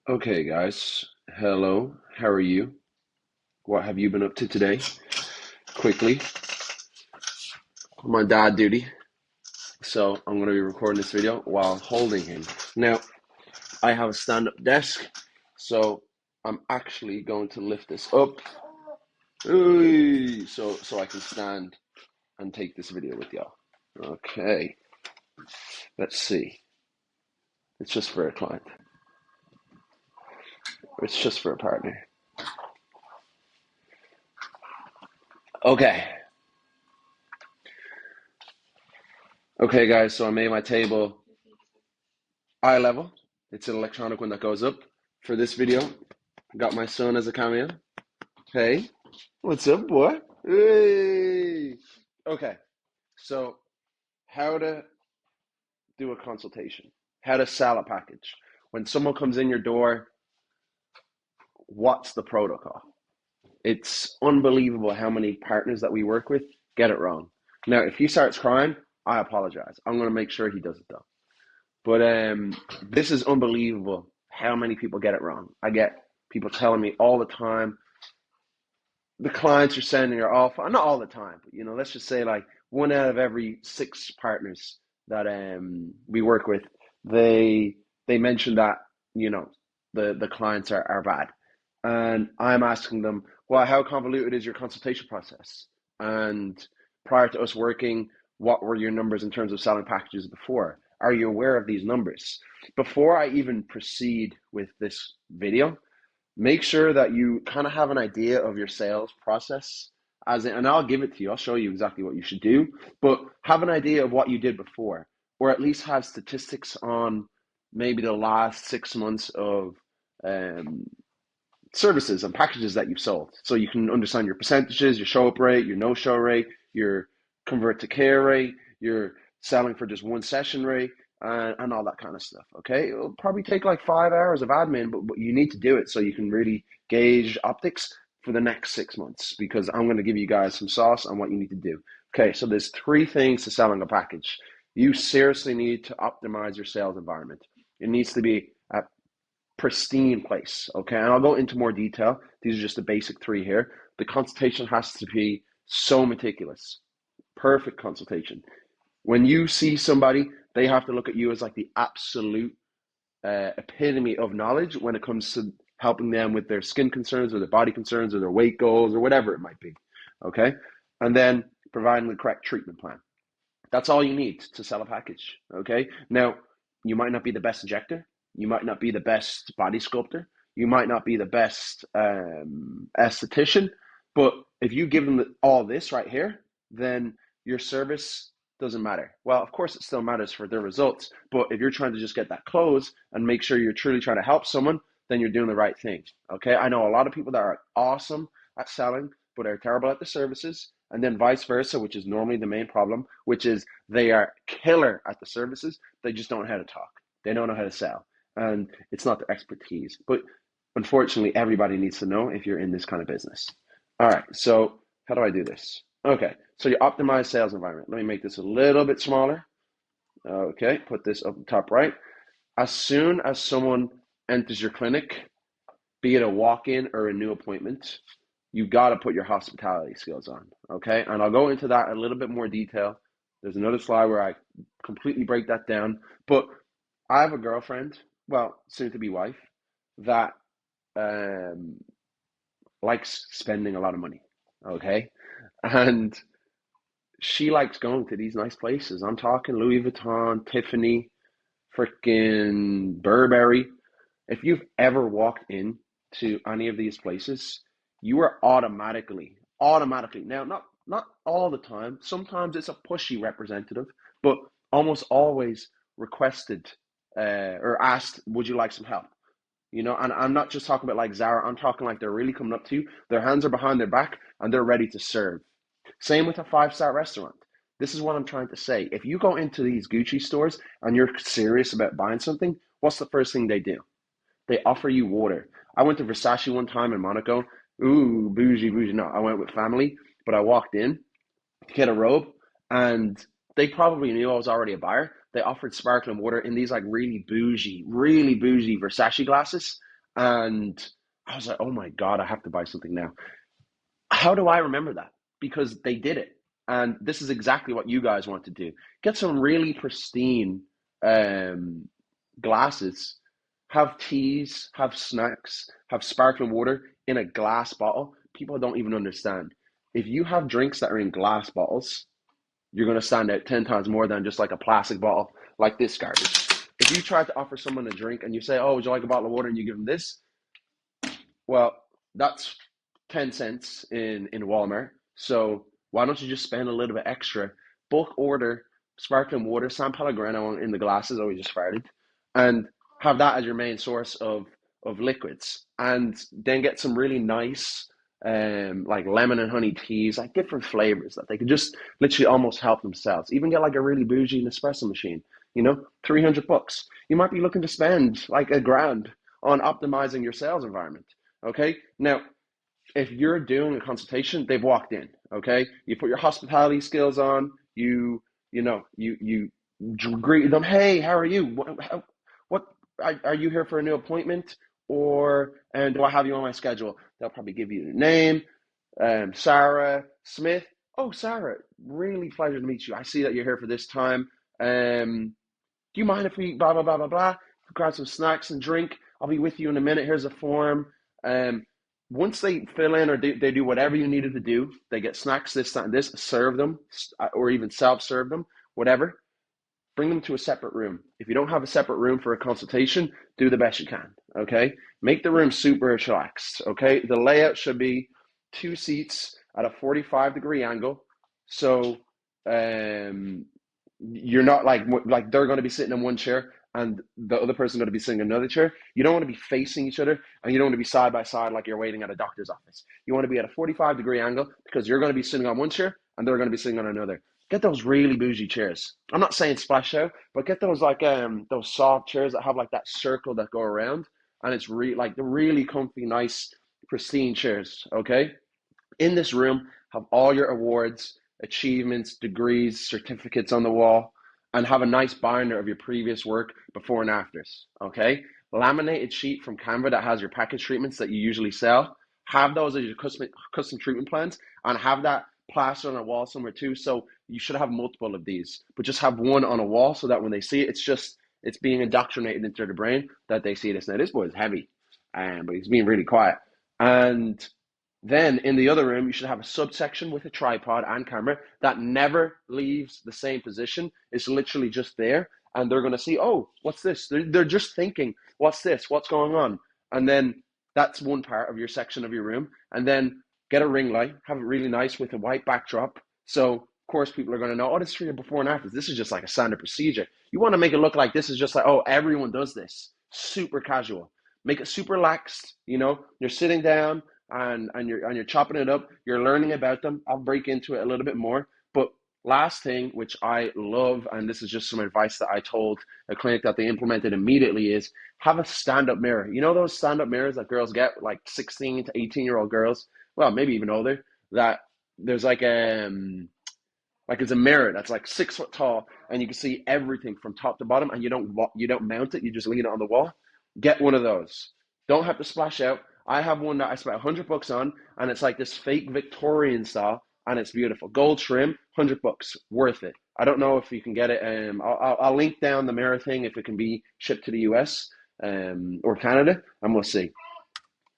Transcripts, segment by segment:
Okay, guys. Hello. How are you? What have you been up to today? Quickly, I'm on dad duty, so I'm going to be recording this video while holding him. Now, I have a stand-up desk, so I'm actually going to lift this up, so I can stand and take this video with y'all. Okay, let's see. It's just for a client. It's just for a partner. Okay. Okay, guys. So I made my table eye level. It's an electronic one that goes up. For this video, got my son as a cameo. Hey, what's up, boy? Hey. Okay, so how to do a consultation, how to sell a package. When someone comes in your door, what's the protocol? It's unbelievable how many partners that we work with get it wrong. Now, if he starts crying, I apologize. I'm going to make sure he does it though. But this is unbelievable how many people get it wrong. I get people telling me all the time, the clients you're sending are off. Not all the time, but let's just say like one out of every six partners that we work with, they mention that the clients are bad, and I'm asking them, well, how convoluted is your consultation process? And prior to us working, what were your numbers in terms of selling packages before? Are you aware of these numbers? Before I even proceed with this video, make sure that you kind of have an idea of your sales process and I'll give it to you. I'll show you exactly what you should do, but have an idea of what you did before, or at least have statistics on maybe the last 6 months of um, services and packages that you've sold. So you can understand your percentages, your show up rate, your no show rate, your convert to care rate, your selling for just one session rate, and all that kind of stuff. Okay. It'll probably take like 5 hours of admin, but you need to do it so you can really gauge optics for the next 6 months, because I'm going to give you guys some sauce on what you need to do. Okay. So there's three things to selling a package. You seriously need to optimize your sales environment. It needs to be a pristine place. Okay. And I'll go into more detail. These are just the basic three here. The consultation has to be so meticulous. Perfect consultation. When you see somebody, they have to look at you as like the absolute epitome of knowledge when it comes to helping them with their skin concerns or their body concerns or their weight goals or whatever it might be. Okay. And then providing the correct treatment plan. That's all you need to sell a package. Okay. Now, you might not be the best injector. You might not be the best body sculptor. You might not be the best esthetician. But if you give them all this right here, then your service doesn't matter. Well, of course, it still matters for their results. But if you're trying to just get that close and make sure you're truly trying to help someone, then you're doing the right thing. Okay. I know a lot of people that are awesome at selling, but are terrible at the services. And then vice versa, which is normally the main problem, which is they are killer at the services. They just don't know how to talk. They don't know how to sell. And it's not their expertise. But unfortunately, everybody needs to know if you're in this kind of business. All right, so how do I do this? Okay, so you optimize sales environment. Let me make this a little bit smaller. Okay, put this up the top right. As soon as someone enters your clinic, be it a walk-in or a new appointment, you got to put your hospitality skills on, okay? And I'll go into that in a little bit more detail. There's another slide where I completely break that down. But I have a girlfriend, well, soon to be wife, that um, likes spending a lot of money, okay? And she likes going to these nice places. I'm talking Louis Vuitton, Tiffany, freaking Burberry. If you've ever walked in to any of these places, you are automatically now, not all the time. Sometimes it's a pushy representative, but almost always requested or asked, would you like some help? And I'm not just talking about like Zara. I'm talking like they're really coming up to you. Their hands are behind their back and they're ready to serve. Same with a five-star restaurant. This is what I'm trying to say. If you go into these Gucci stores and you're serious about buying something, what's the first thing they do? They offer you water. I went to Versace one time in Monaco. Ooh, bougie, bougie. No, I went with family, but I walked in to get a robe, and they probably knew I was already a buyer. They offered sparkling water in these like really bougie Versace glasses. And I was like, oh my God, I have to buy something now. How do I remember that? Because they did it. And this is exactly what you guys want to do. Get some really pristine um, glasses, have teas, have snacks, have sparkling water in a glass bottle. People don't even understand. If you have drinks that are in glass bottles, you're going to stand out 10 times more than just like a plastic bottle like this garbage. If you try to offer someone a drink and you say, oh, would you like a bottle of water? And you give them this, well, that's 10 cents in Walmart. So why don't you just spend a little bit extra, bulk order sparkling water, San Pellegrino in the glasses, oh, we just farted, and have that as your main source of liquids. And then get some really nice like lemon and honey teas, like different flavors that they could just literally almost help themselves. Even get like a really bougie Nespresso machine, 300 bucks. You might be looking to spend like a grand on optimizing your sales environment. Okay. Now, if you're doing a consultation, they've walked in. Okay. You put your hospitality skills on. You greet them. Hey, how are you? What are you here for a new appointment, or and do I have you on my schedule? They'll probably give you the name, Sarah Smith. Oh, Sarah, really pleasure to meet you. I see that you're here for this time. Do you mind if we blah blah blah blah blah? Grab some snacks and drink. I'll be with you in a minute. Here's a form. Um, Once they fill in or they do whatever you needed to do, they get snacks, this, that, and this. Serve them, or even self-serve them, whatever. Bring them to a separate room. If you don't have a separate room for a consultation, do the best you can. Okay, make the room super relaxed. Okay, the layout should be 2 seats at a 45-degree angle. So you're not like they're going to be sitting in one chair and the other person's going to be sitting in another chair. You don't want to be facing each other, and you don't want to be side by side like you're waiting at a doctor's office. You want to be at a 45-degree angle because you're going to be sitting on one chair and they're going to be sitting on another. Get those really bougie chairs. I'm not saying splash out, but get those like those soft chairs that have like that circle that go around, and it's like the really comfy, nice, pristine chairs. Okay, in this room, have all your awards, achievements, degrees, certificates on the wall, and have a nice binder of your previous work before and afters. Okay, laminated sheet from Canva that has your package treatments that you usually sell. Have those as your custom treatment plans, and have that plastered on a wall somewhere too. So you should have multiple of these, but just have one on a wall so that when they see it, it's being indoctrinated into their brain that they see this. Now this boy is heavy, but he's being really quiet. And then in the other room, you should have a subsection with a tripod and camera that never leaves the same position. It's literally just there. And they're going to see, oh, what's this? They're just thinking, what's this? What's going on? And then that's one part of your section of your room. And then get a ring light, have it really nice with a white backdrop. So, of course, people are going to know, oh, this is for your before and after. This is just like a standard procedure. You want to make it look like this is just like, oh, everyone does this. Super casual. Make it super relaxed. You're sitting down and you're chopping it up. You're learning about them. I'll break into it a little bit more. But last thing, which I love, and this is just some advice that I told a clinic that they implemented immediately, is have a stand-up mirror. You know those stand-up mirrors that girls get, like 16 to 18-year-old girls, well, maybe even older, that there's like it's a mirror that's like 6 foot tall, and you can see everything from top to bottom, and you don't mount it, you just lean it on the wall. Get one of those. Don't have to splash out. I have one that I spent $100 on, and it's like this fake Victorian style, and it's beautiful. Gold trim, $100, worth it. I don't know if you can get it. I'll link down the mirror thing if it can be shipped to the US or Canada, and we'll see.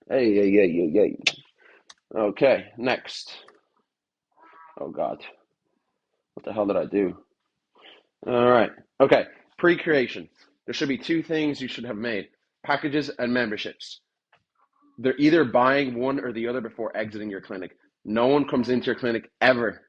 Hey. Okay, next. Oh God, what the hell did I do? All right. Okay, pre-creation. There should be 2 things you should have made: packages and memberships. They're either buying one or the other before exiting your clinic. No one comes into your clinic ever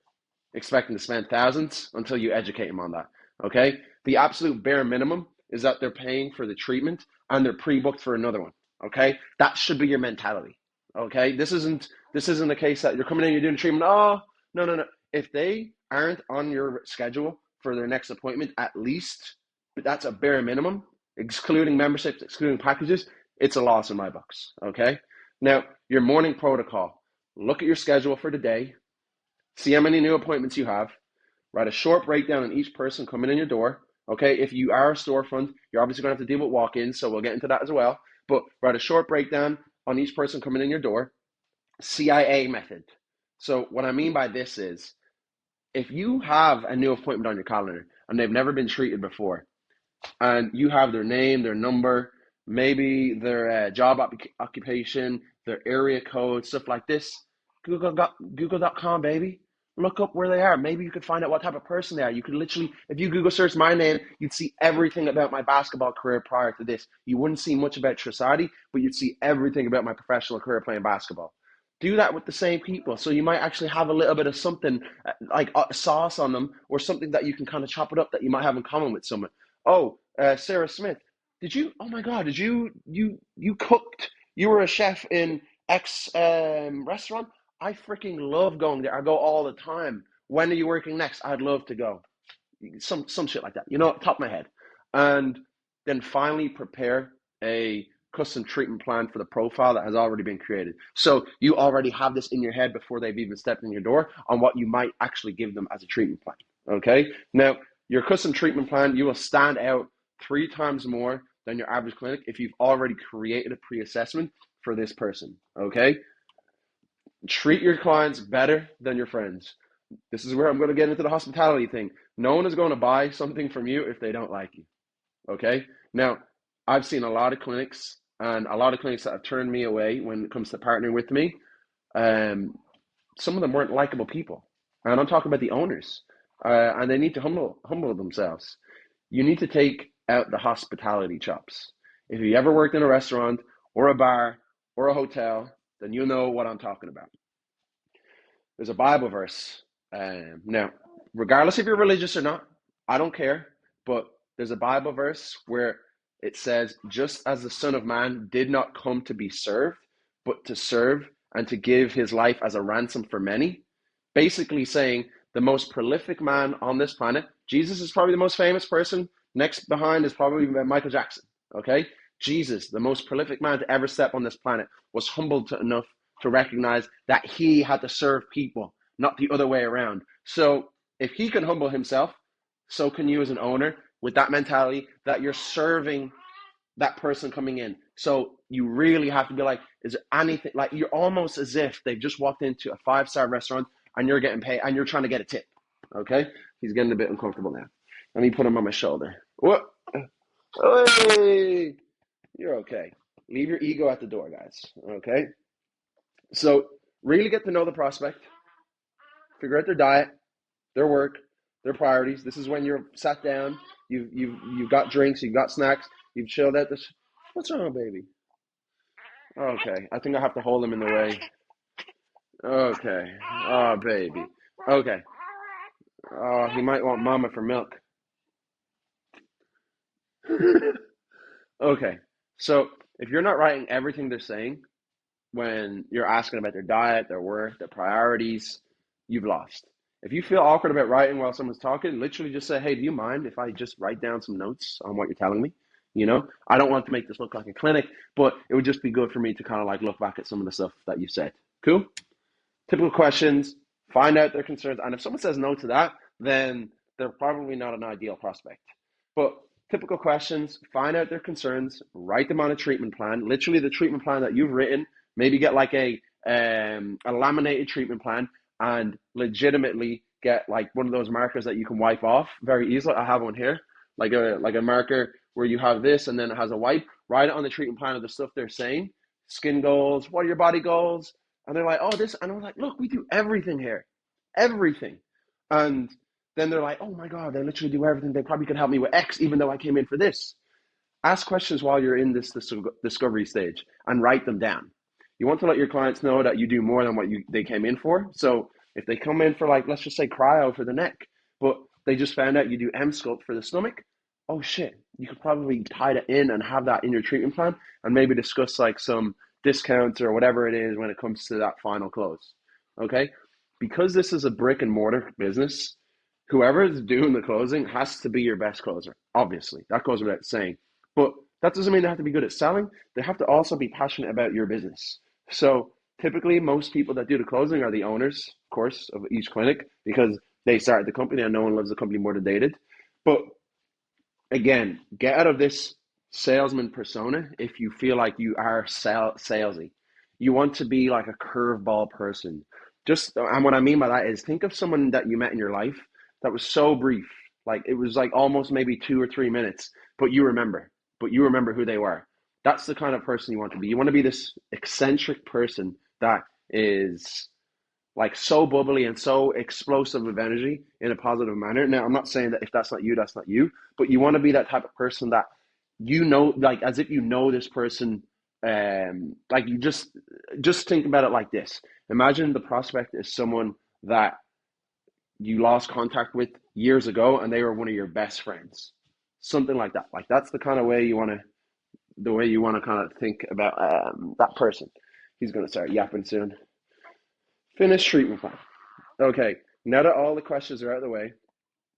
expecting to spend thousands until you educate them on that. Okay? The absolute bare minimum is that they're paying for the treatment and they're pre-booked for another one. Okay? That should be your mentality. Okay? This isn't the case that you're coming in, you're doing treatment. Oh, no. If they aren't on your schedule for their next appointment, at least, but that's a bare minimum, excluding memberships, excluding packages, it's a loss in my books. Okay? Now, your morning protocol. Look at your schedule for the day. See how many new appointments you have. Write a short breakdown on each person coming in your door. Okay? If you are a storefront, you're obviously going to have to deal with walk-ins, so we'll get into that as well. But write a short breakdown on each person coming in your door. CIA method. So what I mean by this is, if you have a new appointment on your calendar and they've never been treated before, and you have their name, their number, maybe their job occupation, their area code, stuff like this, Google.com, baby. Look up where they are. Maybe you could find out what type of person they are. You could literally, if you Google search my name, you'd see everything about my basketball career prior to this. You wouldn't see much about Trisati, but you'd see everything about my professional career playing basketball. Do that with the same people. So you might actually have a little bit of something like sauce on them, or something that you can kind of chop it up that you might have in common with someone. Oh, Sarah Smith, did you? Oh my God, did you cooked? You were a chef in X restaurant. I freaking love going there. I go all the time. When are you working next? I'd love to go. Some shit like that. Top of my head, and then finally prepare a custom treatment plan for the profile that has already been created. So you already have this in your head before they've even stepped in your door on what you might actually give them as a treatment plan. Okay. Now, your custom treatment plan, you will stand out 3 times more than your average clinic if you've already created a pre-assessment for this person. Okay. Treat your clients better than your friends. This is where I'm going to get into the hospitality thing. No one is going to buy something from you if they don't like you. Okay. Now, I've seen a lot of clinics, and a lot of clinics that have turned me away when it comes to partnering with me. Some of them weren't likable people, and I'm talking about the owners, and they need to humble themselves. You need to take out the hospitality chops. If you ever worked in a restaurant or a bar or a hotel, then you know what I'm talking about. There's a Bible verse. Now, regardless if you're religious or not, I don't care, but there's a Bible verse where it says, just as the Son of Man did not come to be served, but to serve and to give his life as a ransom for many. Basically saying the most prolific man on this planet, Jesus is probably the most famous person. Next behind is probably Michael Jackson. Okay? Jesus, the most prolific man to ever step on this planet, was humbled enough to recognize that he had to serve people, not the other way around. So if he can humble himself, so can you as an owner, with that mentality that you're serving that person coming in. So you really have to be like, is there anything, like you're almost as if they've just walked into a 5-star restaurant and you're getting paid and you're trying to get a tip. Okay? He's getting a bit uncomfortable now. Let me put him on my shoulder. What? Hey, you're okay. Leave your ego at the door, guys. Okay? So really get to know the prospect, figure out their diet, their work, their priorities. This is when you're sat down, you've got drinks, you've got snacks, you've chilled out. What's wrong, baby? Okay, I think I have to hold him in the way. Okay, oh baby. Okay, oh, he might want mama for milk. Okay, so if you're not writing everything they're saying when you're asking about their diet, their work, their priorities, you've lost. If you feel awkward about writing while someone's talking, literally just say, hey, do you mind if I just write down some notes on what you're telling me? I don't want to make this look like a clinic, but it would just be good for me to kind of like look back at some of the stuff that you said. Cool? Typical questions, find out their concerns. And if someone says no to that, then they're probably not an ideal prospect. But typical questions, find out their concerns, write them on a treatment plan, literally the treatment plan that you've written, maybe get like a laminated treatment plan, and legitimately get like one of those markers that you can wipe off very easily. I have one here, like a marker where you have this and then it has a wipe. Write it on the treatment plan of the stuff they're saying. Skin goals, what are your body goals? And they're like, oh, this. And I'm like, look, we do everything here. Everything. And then they're like, oh my God, they literally do everything. They probably could help me with X, even though I came in for this. Ask questions while you're in this discovery stage and write them down. You want to let your clients know that you do more than what they came in for. So if they come in for like, let's just say cryo for the neck, but they just found out you do M-sculpt for the stomach, oh shit, you could probably tie that in and have that in your treatment plan and maybe discuss like some discounts or whatever it is when it comes to that final close. Okay? Because this is a brick and mortar business, whoever is doing the closing has to be your best closer. Obviously, that goes without saying. But that doesn't mean they have to be good at selling. They have to also be passionate about your business. So typically, most people that do the closing are the owners, of course, of each clinic because they started the company and no one loves the company more than they did. But again, get out of this salesman persona if you feel like you are salesy. You want to be like a curveball person. Just, and what I mean by that is think of someone that you met in your life that was so brief. Like it was like almost maybe 2 or 3 minutes, but you remember who they were. That's the kind of person you want to be. You want to be this eccentric person that is like so bubbly and so explosive of energy in a positive manner. Now, I'm not saying that if that's not you, that's not you, but you want to be that type of person that you know, like as if you know this person. Like you just think about it like this. Imagine the prospect is someone that you lost contact with years ago, and they were one of your best friends, something like that. Like that's the kind of way you want to, the way you want to kind of think about that person. He's going to start yapping soon. Finish treatment plan. Okay, now that all the questions are out of the way,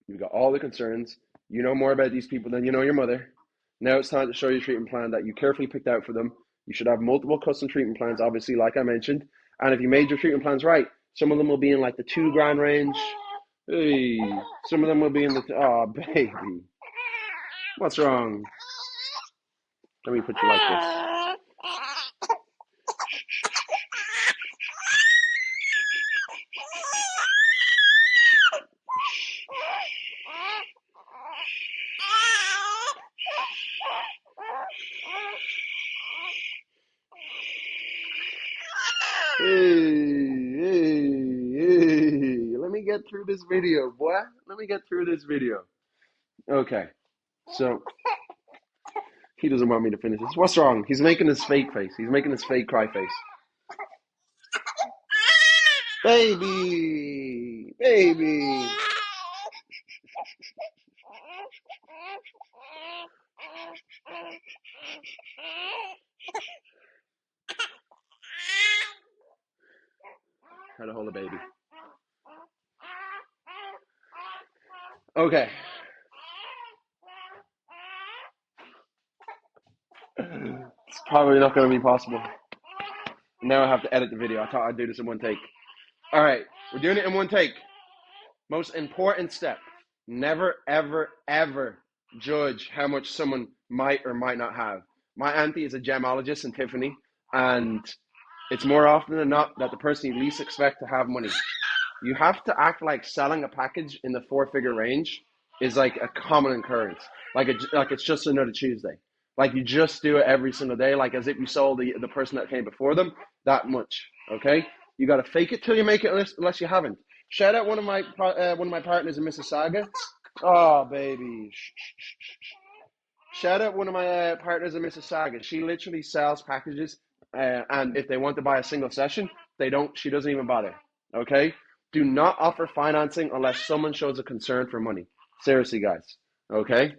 you've got all the concerns, you know more about these people than you know your mother. Now it's time to show you a treatment plan that you carefully picked out for them. You should have multiple custom treatment plans, obviously, like I mentioned. And if you made your treatment plans right, some of them will be in like the 2 grand range. Hey, some of them will be in the, oh, baby. What's wrong? Let me put you like this. Hey, let me get through this video, boy. Let me get through this video. Okay, so he doesn't want me to finish this. What's wrong? He's making his fake face. He's making his fake cry face. Baby, baby. How to hold a baby. Okay. It's probably not going to be possible. Now I have to edit the video. I thought I'd do this in one take. All right, we're doing it in one take. Most important step. Never, ever, ever judge how much someone might or might not have. My auntie is a gemologist in Tiffany, and it's more often than not that the person you least expect to have money. You have to act like selling a package in the 4-figure range is like a common occurrence. Like it's just another Tuesday. Like you just do it every single day, like as if you sold the person that came before them that much. Okay, you got to fake it till you make it, unless you haven't. Shout out one of my partners in Mississauga. Oh baby. Shout out one of my partners in Mississauga. She literally sells packages, and if they want to buy a single session, they don't. She doesn't even bother. Okay. Do not offer financing unless someone shows a concern for money. Seriously, guys. Okay?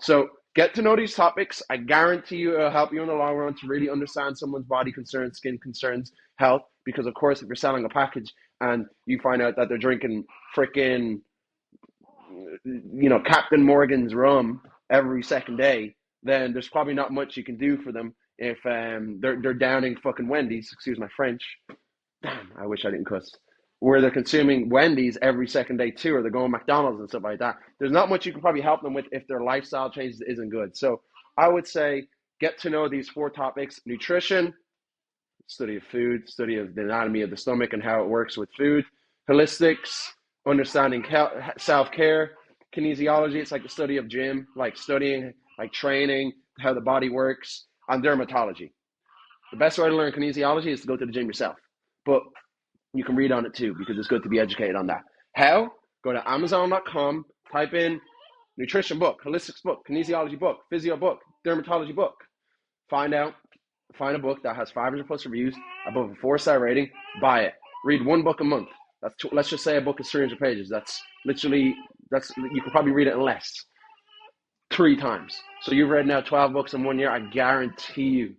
So get to know these topics. I guarantee you it'll help you in the long run to really understand someone's body concerns, skin concerns, health. Because, of course, if you're selling a package and you find out that they're drinking freaking, Captain Morgan's rum every second day, then there's probably not much you can do for them if they're downing fucking Wendy's. Excuse my French. Damn, I wish I didn't cuss. Where they're consuming Wendy's every second day too, or they're going McDonald's and stuff like that. There's not much you can probably help them with if their lifestyle changes isn't good. So I would say get to know these 4 topics: nutrition, study of food, study of the anatomy of the stomach and how it works with food; holistics, understanding self-care; kinesiology, it's like the study of gym, like studying, like training, how the body works; and dermatology. The best way to learn kinesiology is to go to the gym yourself. But you can read on it too, because it's good to be educated on that. How? Go to Amazon.com, type in nutrition book, holistics book, kinesiology book, physio book, dermatology book. Find a book that has 500 plus reviews, above a 4-star rating, buy it. Read one book a month. Let's just say a book is 300 pages. You could probably read it in less. 3 times. So you've read now 12 books in 1 year. I guarantee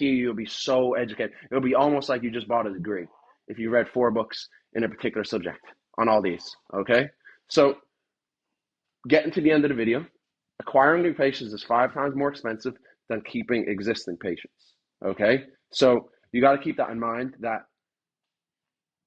you'll be so educated. It'll be almost like you just bought a degree if you read 4 books in a particular subject on all these, okay? So getting to the end of the video, acquiring new patients is 5 times more expensive than keeping existing patients, okay? So you got to keep that in mind, that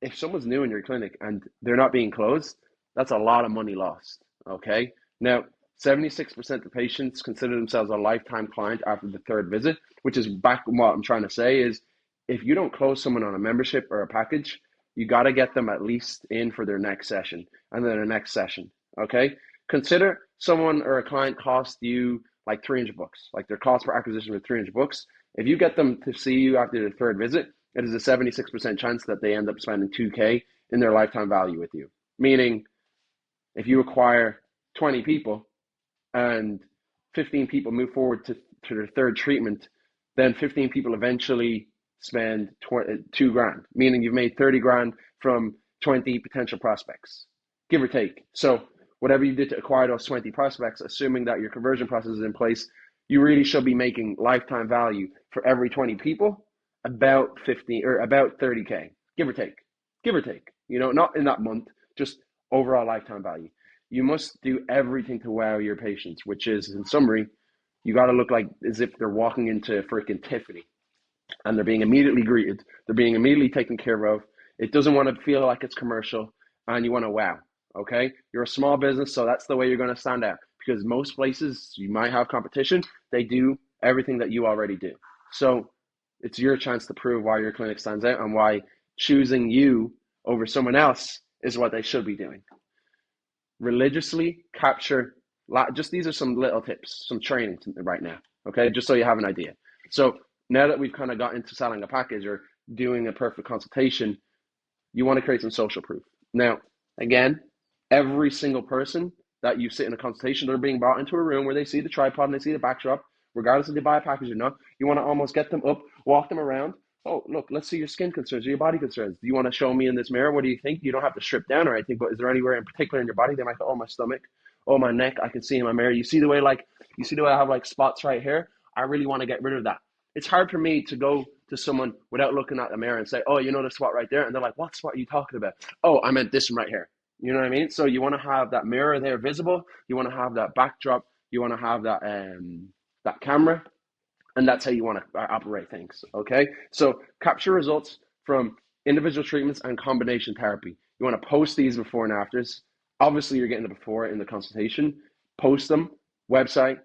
if someone's new in your clinic and they're not being closed, that's a lot of money lost, okay? Now, 76% of patients consider themselves a lifetime client after the third visit, which is back what I'm trying to say is if you don't close someone on a membership or a package, you got to get them at least in for their next session and then their next session. Okay. Consider someone or a client cost you like 300 bucks, like their cost per acquisition was 300 bucks. If you get them to see you after the third visit, it is a 76% chance that they end up spending 2K in their lifetime value with you. Meaning, if you acquire 20 people and 15 people move forward to their third treatment, then 15 people eventually spend 2 grand, meaning you've made 30 grand from 20 potential prospects, give or take. So whatever you did to acquire those 20 prospects, assuming that your conversion process is in place, you really should be making lifetime value for every 20 people about 15 or about 30K, give or take, not in that month, just overall lifetime value. You must do everything to wow your patients, which is, in summary, you got to look like as if they're walking into freaking Tiffany and they're being immediately greeted. They're being immediately taken care of. It doesn't want to feel like it's commercial, and you want to wow. Okay, you're a small business, so that's the way you're going to stand out, because most places you might have competition. They do everything that you already do. So it's your chance to prove why your clinic stands out and why choosing you over someone else is what they should be doing. Religiously capture, just these are some little tips, some training right now, okay, just so you have an idea. So now that we've kind of got into selling a package or doing a perfect consultation, you want to create some social proof. Now, again, every single person that you sit in a consultation, they're being brought into a room where they see the tripod and they see the backdrop, regardless if they buy a package or not. You want to almost get them up, walk them around. Oh, look, let's see your skin concerns or your body concerns. Do you want to show me in this mirror? What do you think? You don't have to strip down or anything, but is there anywhere in particular in your body? They might go, oh, my stomach, oh, my neck, I can see in my mirror. You see the way I have like spots right here? I really want to get rid of that. It's hard for me to go to someone without looking at the mirror and say, oh, you know the spot right there? And they're like, what spot are you talking about? Oh, I meant this one right here. You know what I mean? So you want to have that mirror there visible. You want to have that backdrop. You want to have that camera. And that's how you want to operate things, okay? So capture results from individual treatments and combination therapy. You want to post these before and afters. Obviously, you're getting the before in the consultation. Post them, website,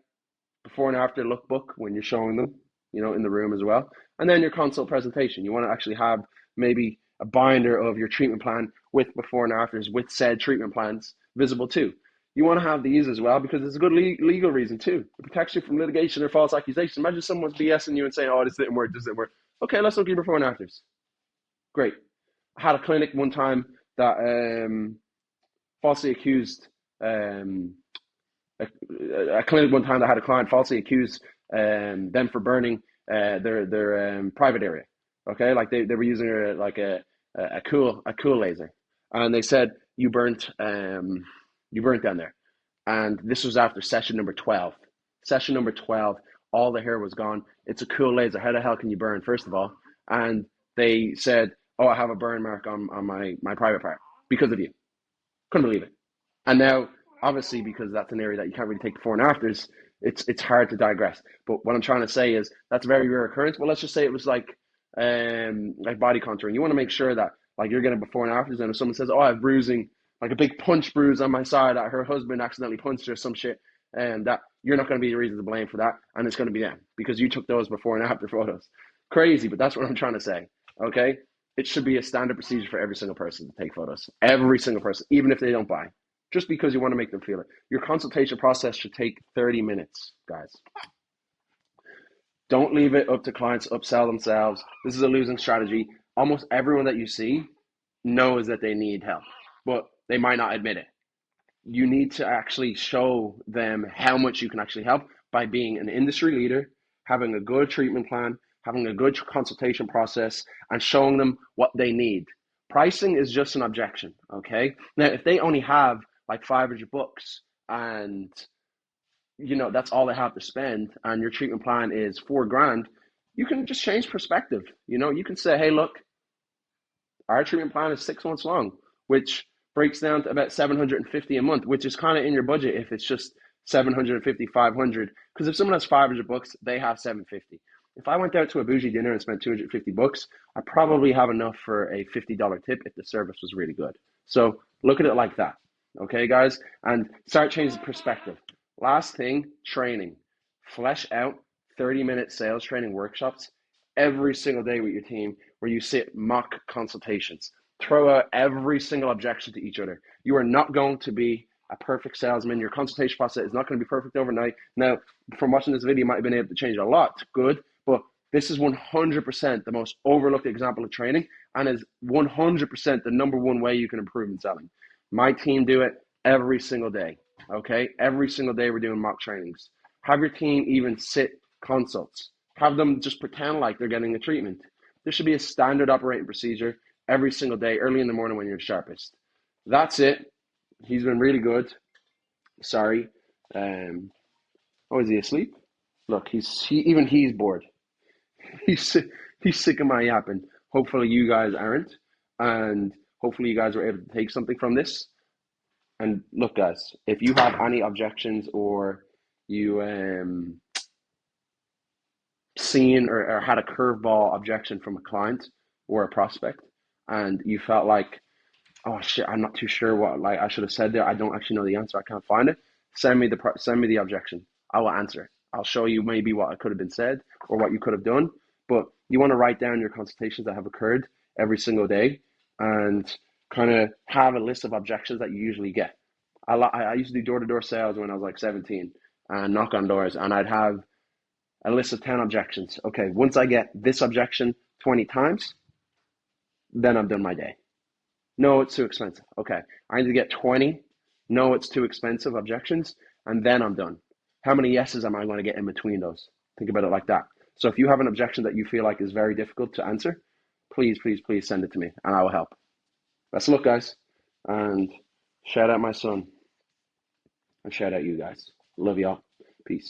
before and after lookbook when you're showing them, in the room as well. And then your consult presentation. You want to actually have maybe a binder of your treatment plan with before and afters with said treatment plans visible too. You want to have these as well because it's a good legal reason too. It protects you from litigation or false accusations. Imagine someone's BSing you and saying, oh, this didn't work, this didn't work. Okay, let's look at your before and afters. Great. I had a clinic one time that falsely accused, a clinic one time that had a client falsely accused them for burning their private area. Okay, like they were using a cool laser, and they said you burnt down there, and this was after session number 12. Session number 12, all the hair was gone. It's a cool laser. How the hell can you burn, first of all? And they said, oh, I have a burn mark on my private part because of you. Couldn't believe it. And now, obviously, because that's an area that you can't really take before and afters, it's hard to digress. But what I'm trying to say is that's a very rare occurrence. Well, let's just say it was like body contouring. You want to make sure that like you're getting before and afters, and if someone says, oh, I have bruising, like a big punch bruise on my side that her husband accidentally punched her or some shit, and that you're not going to be the reason to blame for that, and it's going to be them because you took those before and after photos. Crazy, but that's what I'm trying to say, okay? It should be a standard procedure for every single person to take photos. Every single person, even if they don't buy. Just because you want to make them feel it. Your consultation process should take 30 minutes, guys. Don't leave it up to clients to upsell themselves. This is a losing strategy. Almost everyone that you see knows that they need help, but they might not admit it. You need to actually show them how much you can actually help by being an industry leader, having a good treatment plan, having a good consultation process, and showing them what they need. Pricing is just an objection, okay? Now, if they only have like 500 bucks and that's all they have to spend, and your treatment plan is 4 grand, you can just change perspective. You can say, hey, look, our treatment plan is 6 months long, which breaks down to about 750 a month, which is kind of in your budget if it's just 750, 500. Because if someone has 500 bucks, they have 750. If I went out to a bougie dinner and spent 250 bucks, I probably have enough for a $50 tip if the service was really good. So look at it like that. Okay, guys? And start changing perspective. Last thing, training. Flesh out 30-minute sales training workshops every single day with your team where you sit mock consultations. Throw out every single objection to each other. You are not going to be a perfect salesman. Your consultation process is not going to be perfect overnight. Now, from watching this video, you might have been able to change a lot. Good. But this is 100% the most overlooked example of training and is 100% the number one way you can improve in selling. My team do it every single day. Okay, every single day we're doing mock trainings. Have your team even sit consults. Have them just pretend like they're getting a treatment. There should be a standard operating procedure every single day, early in the morning when you're sharpest. That's it. He's been really good. Sorry. Oh, is he asleep? Look, he's bored. He's sick of my yapping. Hopefully you guys aren't, and hopefully you guys were able to take something from this. And look, guys, if you have any objections or you seen or had a curveball objection from a client or a prospect, and you felt like, oh shit, I'm not too sure what like I should have said there. I don't actually know the answer. I can't find it. Send me the objection. I will answer it. I'll show you maybe what could have been said or what you could have done. But you want to write down your consultations that have occurred every single day and kind of have a list of objections that you usually get. I used to do door-to-door sales when I was like 17 and knock on doors, and I'd have a list of 10 objections. Okay, once I get this objection 20 times, then I've done my day. No, it's too expensive. Okay, I need to get 20. No, it's too expensive objections, and then I'm done. How many yeses am I going to get in between those? Think about it like that. So if you have an objection that you feel like is very difficult to answer, please, please, please send it to me, and I will help. Best of luck, guys, and shout out my son, and shout out you guys. Love y'all. Peace.